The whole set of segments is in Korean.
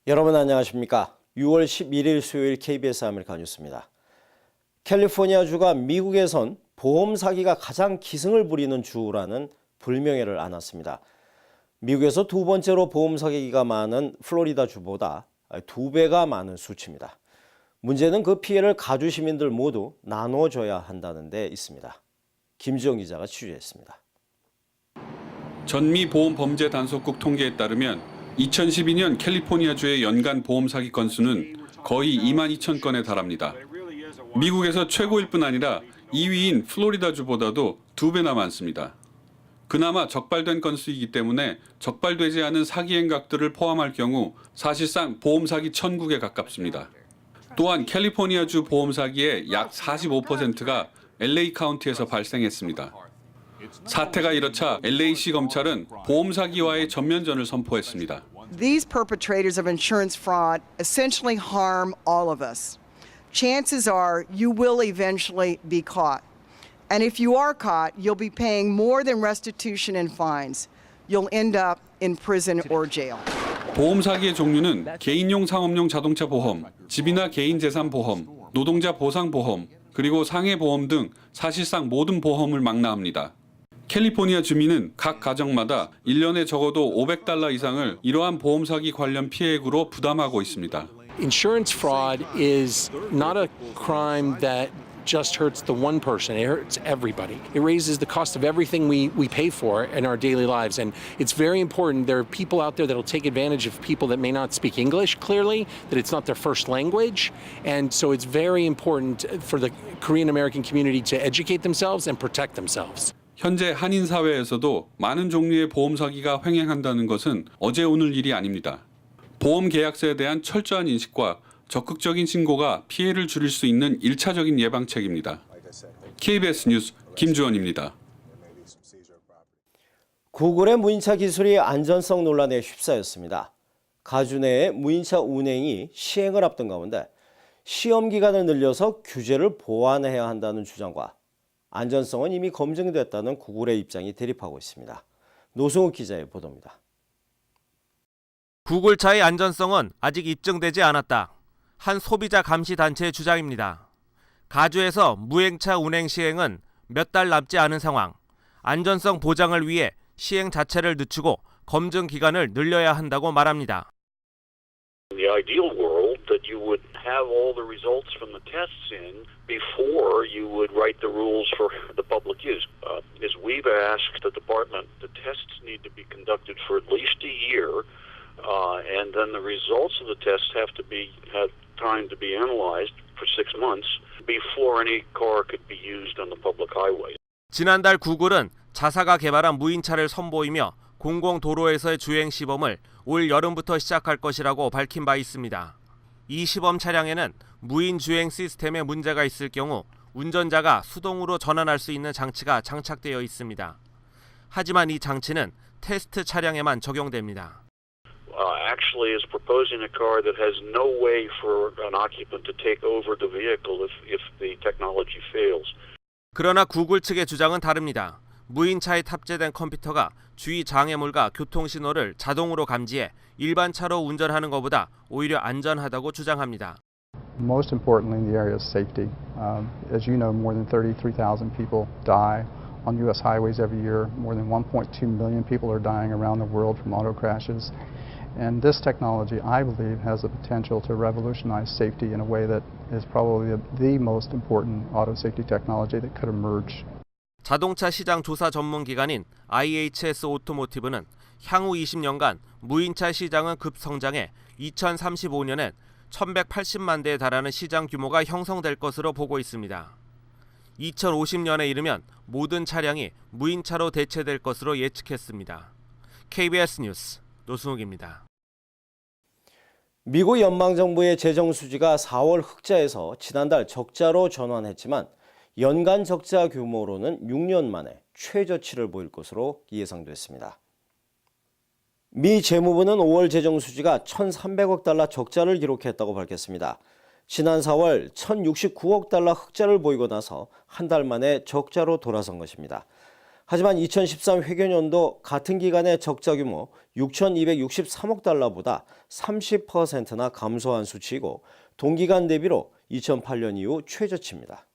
여러분 안녕하십니까? 6월 11일 수요일 KBS 아메리카 뉴스입니다. 캘리포니아주가 미국에선 보험 사기가 가장 기승을 부리는 주라는 불명예를 안았습니다. 미국에서 두 번째로 보험 사기가 많은 플로리다주보다 2배가 많은 수치입니다. 문제는 그 피해를 가주 시민들 모두 나눠줘야 한다는 데 있습니다. 김지영 기자가 취재했습니다. 전미 보험 범죄 단속국 통계에 따르면 2012년 캘리포니아주의 연간 보험 사기 건수는 거의 2만 2천 건에 달합니다. 미국에서 최고일 뿐 아니라 2위인 플로리다주보다도 2배나 많습니다. 그나마 적발된 건수이기 때문에 적발되지 않은 사기 행각들을 포함할 경우 사실상 보험 사기 천국에 가깝습니다. 또한 캘리포니아주 보험 사기의 약 45%가 LA 카운티에서 발생했습니다. 사태가 이렇자 LA시 검찰은 보험 사기와의 전면전을 선포했습니다. These perpetrators of insurance fraud essentially harm all of us. Chances are you will eventually be caught. And if you are caught, you'll be paying more than restitution and fines. You'll end up in prison or jail. 보험 사기의 종류는 개인용 상업용 자동차 보험, 집이나 개인 재산 보험, 노동자 보상 보험, 그리고 상해 보험 등 사실상 모든 보험을 망라합니다. 캘리포니아 주민은 각 가정마다 1년에 적어도 $500 이상을 이러한 보험 사기 관련 피해액으로 부담하고 있습니다. Insurance fraud is not a crime that just hurts the one person. It hurts everybody. It raises the cost of everything we pay for in our daily lives. And it's very important. There are people out there that will take advantage of people that may not speak English clearly, that it's not their first language. And so it's very important for the Korean American community to educate themselves and protect themselves. 현재 한인 사회에서도 많은 종류의 보험 사기가 횡행한다는 것은 어제 오늘 일이 아닙니다. 보험 계약서에 대한 철저한 인식과 적극적인 신고가 피해를 줄일 수 있는 1차적인 예방책입니다. KBS 뉴스 김주원입니다. 구글의 무인차 기술이 안전성 논란에 휩싸였습니다. 가주 내의 무인차 운행이 시행을 앞둔 가운데 시험 기간을 늘려서 규제를 보완해야 한다는 주장과 안전성은 이미 검증됐다는 구글의 입장이 대립하고 있습니다. 노승욱 기자의 보도입니다. 구글차의 안전성은 아직 입증되지 않았다. 한 소비자 감시 단체의 주장입니다. 가주에서 무행차 운행 시행은 몇 달 남지 않은 상황. 안전성 보장을 위해 시행 자체를 늦추고 검증 기간을 늘려야 한다고 말합니다. The ideal world that you would have all the results from the tests in before you would write the rules for the public use. As we've asked the department, the tests need to be conducted for at least a year, and then the results of the tests have time to be analyzed for 6 months before any car could be used on the public highway. 지난달 구글은 자사가 개발한 무인차를 선보이며 공공도로에서의 주행 시범을 올 여름부터 시작할 것이라고 밝힌 바 있습니다. 이 시범 차량에는 무인 주행 시스템에 문제가 있을 경우 운전자가 수동으로 전환할 수 있는 장치가 장착되어 있습니다. 하지만 이 장치는 테스트 차량에만 적용됩니다. Actually is proposing a car that has no way for an occupant to take over the vehicle if the technology fails. 그러나 구글 측의 주장은 다릅니다. 무인차에 탑재된 컴퓨터가 주위 장애물과 교통신호를 자동으로 감지해 일반 차로 운전하는 것보다 오히려 안전하다고 주장합니다. Most importantly in the area is safety. As you know, more than 33,000 people die on U.S. highways every year. More than 1.2 million people are dying around the world from auto crashes. And this technology, I believe, has the potential to revolutionize safety in a way that is probably the most important auto safety technology that could emerge. 자동차 시장 조사 전문 기관인 IHS 오토모티브는 향후 20년간 무인차 시장은 급성장해 2035년엔 1,180만 대에 달하는 시장 규모가 형성될 것으로 보고 있습니다. 2050년에 이르면 모든 차량이 무인차로 대체될 것으로 예측했습니다. KBS 뉴스 노승욱입니다. 미국 연방정부의 재정 수지가 4월 흑자에서 지난달 적자로 전환했지만 연간 적자 규모로는 6년 만에 최저치를 보일 것으로 예상됐습니다. 미 재무부는 5월 재정 수지가 1,300억 달러 적자를 기록했다고 밝혔습니다. 지난 4월 1,069억 달러 흑자를 보이고 나서 한 달 만에 적자로 돌아선 것입니다. 하지만 2013 회계연도 같은 기간의 적자 규모 6,263억 달러보다 30%나 감소한 수치이고 동기간 대비로 2008년 이후 최저치입니다.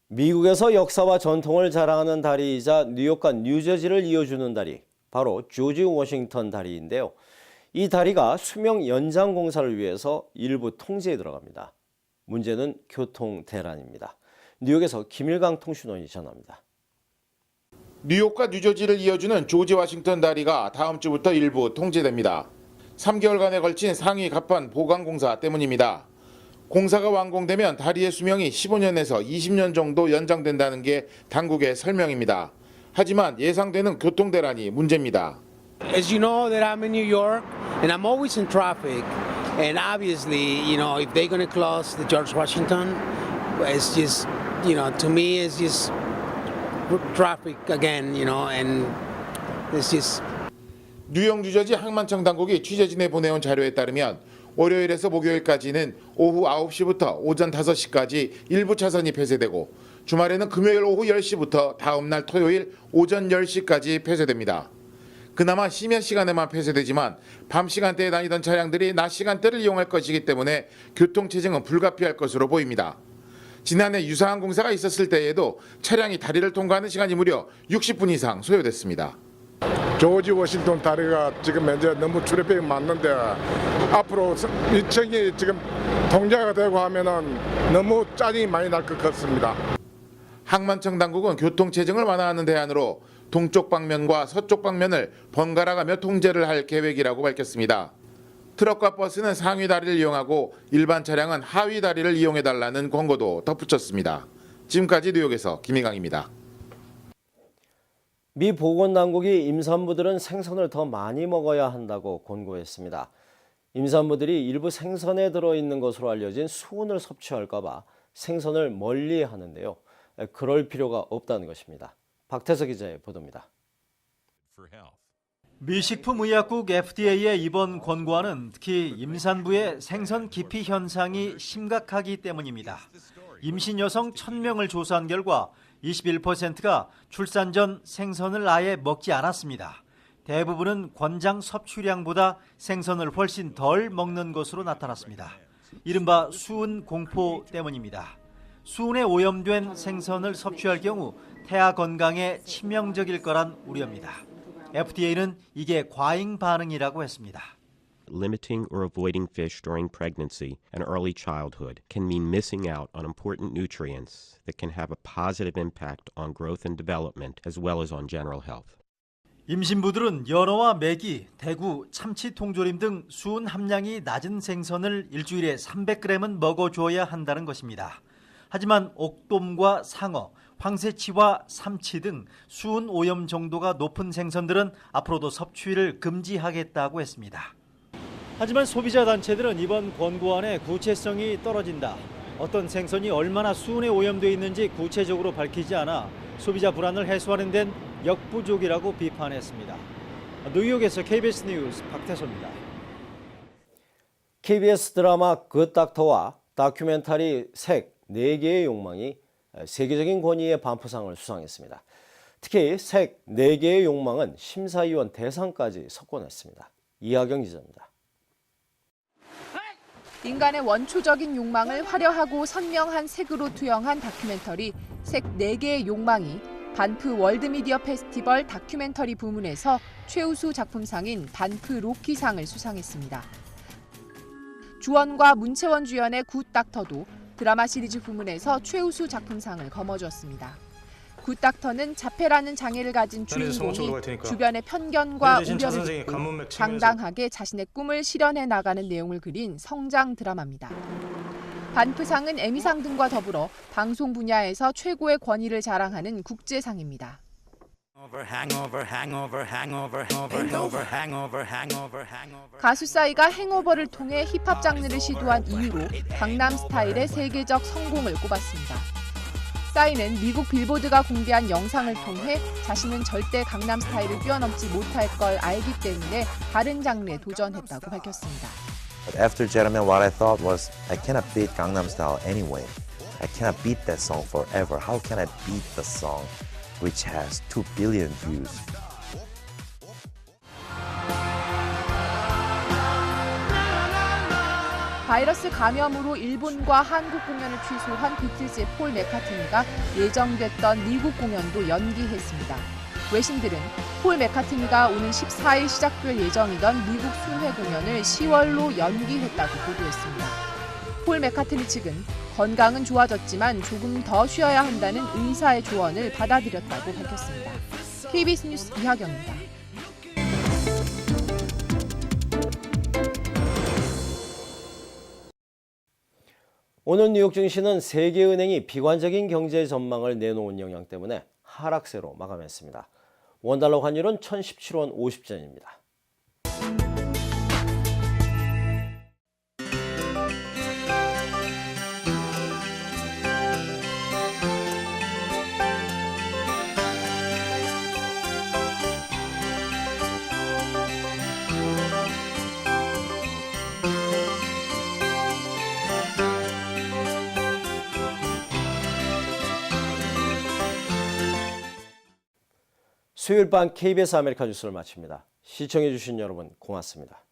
미국에서 역사와 전통을 자랑하는 다리이자 뉴욕과 뉴저지를 이어주는 다리, 바로 조지 워싱턴 다리인데요. 이 다리가 수명 연장 공사를 위해서 일부 통제에 들어갑니다. 문제는 교통 대란입니다. 뉴욕에서 김일강 통신원이 전합니다. 뉴욕과 뉴저지를 이어주는 조지 워싱턴 다리가 다음 주부터 일부 통제됩니다. 3개월간에 걸친 상위 갑판 보강 공사 때문입니다. 공사가 완공되면 다리의 수명이 15년에서 20년 정도 연장된다는 게 당국의 설명입니다. 하지만 예상되는 교통 대란이 문제입니다. As you know that I'm in New York and I'm always in traffic, and obviously, if they're going to close the George Washington, it's just, to me it's just traffic again, and it's just. 뉴욕 뉴저지 항만청 당국이 취재진에 보내온 자료에 따르면 월요일에서 목요일까지는 오후 9시부터 오전 5시까지 일부 차선이 폐쇄되고 주말에는 금요일 오후 10시부터 다음 날 토요일 오전 10시까지 폐쇄됩니다. 그나마 심야 시간에만 폐쇄되지만 밤 시간대에 다니던 차량들이 낮 시간대를 이용할 것이기 때문에 교통 체증은 불가피할 것으로 보입니다. 지난해 유사한 공사가 있었을 때에도 차량이 다리를 통과하는 시간이 무려 60분 이상 소요됐습니다. 조지 워싱턴 다리가 지금 현재 너무 출입이 많는데 앞으로 이층이 지금 통제가 되고 하면은 너무 짜증이 많이 날 것 같습니다. 항만청 당국은 교통 체증을 완화하는 대안으로 동쪽 방면과 서쪽 방면을 번갈아가며 통제를 할 계획이라고 밝혔습니다. 트럭과 버스는 상위 다리를 이용하고 일반 차량은 하위 다리를 이용해달라는 권고도 덧붙였습니다. 지금까지 뉴욕에서 김희강입니다. 미 보건당국이 임산부들은 생선을 더 많이 먹어야 한다고 권고했습니다. 임산부들이 일부 생선에 들어있는 것으로 알려진 수은을 섭취할까 봐 생선을 멀리하는데요. 그럴 필요가 없다는 것입니다. 박태석 기자의 보도입니다. 미 식품의약국 FDA의 이번 권고안은 특히 임산부의 생선 기피 현상이 심각하기 때문입니다. 임신 여성 1,000명을 조사한 결과 21%가 출산 전 생선을 아예 먹지 않았습니다. 대부분은 권장 섭취량보다 생선을 훨씬 덜 먹는 것으로 나타났습니다. 이른바 수은 공포 때문입니다. 수은에 오염된 생선을 섭취할 경우 태아 건강에 치명적일 거란 우려입니다. FDA는 이게 과잉 반응이라고 했습니다. Limiting or avoiding fish during pregnancy and early childhood can mean missing out on important nutrients that can have a positive impact on growth and development as well as on general health. 임신부들은 연어와 메기, 대구, 참치 통조림 등 수은 함량이 낮은 생선을 일주일에 300g은 먹어줘야 한다는 것입니다. 하지만 옥돔과 상어, 황새치와 삼치 등 수은 오염 정도가 높은 생선들은 앞으로도 섭취를 금지하겠다고 했습니다. 하지만 소비자 단체들은 이번 권고안의 구체성이 떨어진다. 어떤 생선이 얼마나 수은에 오염되어 있는지 구체적으로 밝히지 않아 소비자 불안을 해소하는 데는 역부족이라고 비판했습니다. 뉴욕에서 KBS 뉴스 박태소입니다. KBS 드라마 굿닥터와 다큐멘터리 색 4개의 욕망이 세계적인 권위의 반프상을 수상했습니다. 특히 색 4개의 욕망은 심사위원 대상까지 석권했습니다. 이하경 기자입니다. 인간의 원초적인 욕망을 화려하고 선명한 색으로 투영한 다큐멘터리 색 4개의 욕망이 반프 월드미디어 페스티벌 다큐멘터리 부문에서 최우수 작품상인 반프 로키상을 수상했습니다. 주원과 문채원 주연의 굿닥터도 드라마 시리즈 부문에서 최우수 작품상을 거머쥐었습니다. 굿닥터는 자폐라는 장애를 가진 주인공이 주변의 편견과 우려를 듣고 당당하게 자신의 꿈을 실현해 나가는 내용을 그린 성장 드라마입니다. 반프상은 에미상 등과 더불어 방송 분야에서 최고의 권위를 자랑하는 국제상입니다. 가수 싸이가 행오버를 통해 힙합 장르를 시도한 이유로 강남스타일의 세계적 성공을 꼽았습니다. 싸이는 미국 빌보드가 공개한 영상을 통해 자신은 절대 강남스타일을 뛰어넘지 못할 걸 알기 때문에 다른 장르에 도전했다고 밝혔습니다. But after Gentleman, what I thought was, I cannot beat Gangnam Style anyway. I cannot beat that song forever. How can I beat the song which has 2 billion views? 바이러스 감염으로 일본과 한국 공연을 취소한 비틀즈의 폴 맥카트니가 예정됐던 미국 공연도 연기했습니다. 외신들은 폴 맥카트니가 오는 14일 시작될 예정이던 미국 순회 공연을 10월로 연기했다고 보도했습니다. 폴 맥카트니 측은 건강은 좋아졌지만 조금 더 쉬어야 한다는 의사의 조언을 받아들였다고 밝혔습니다. KBS 뉴스 이하경입니다. 오늘 뉴욕 증시는 세계은행이 비관적인 경제 전망을 내놓은 영향 때문에 하락세로 마감했습니다. 원달러 환율은 1017원 50전입니다. 수요일 밤 KBS 아메리카 뉴스를 마칩니다. 시청해주신 여러분 고맙습니다.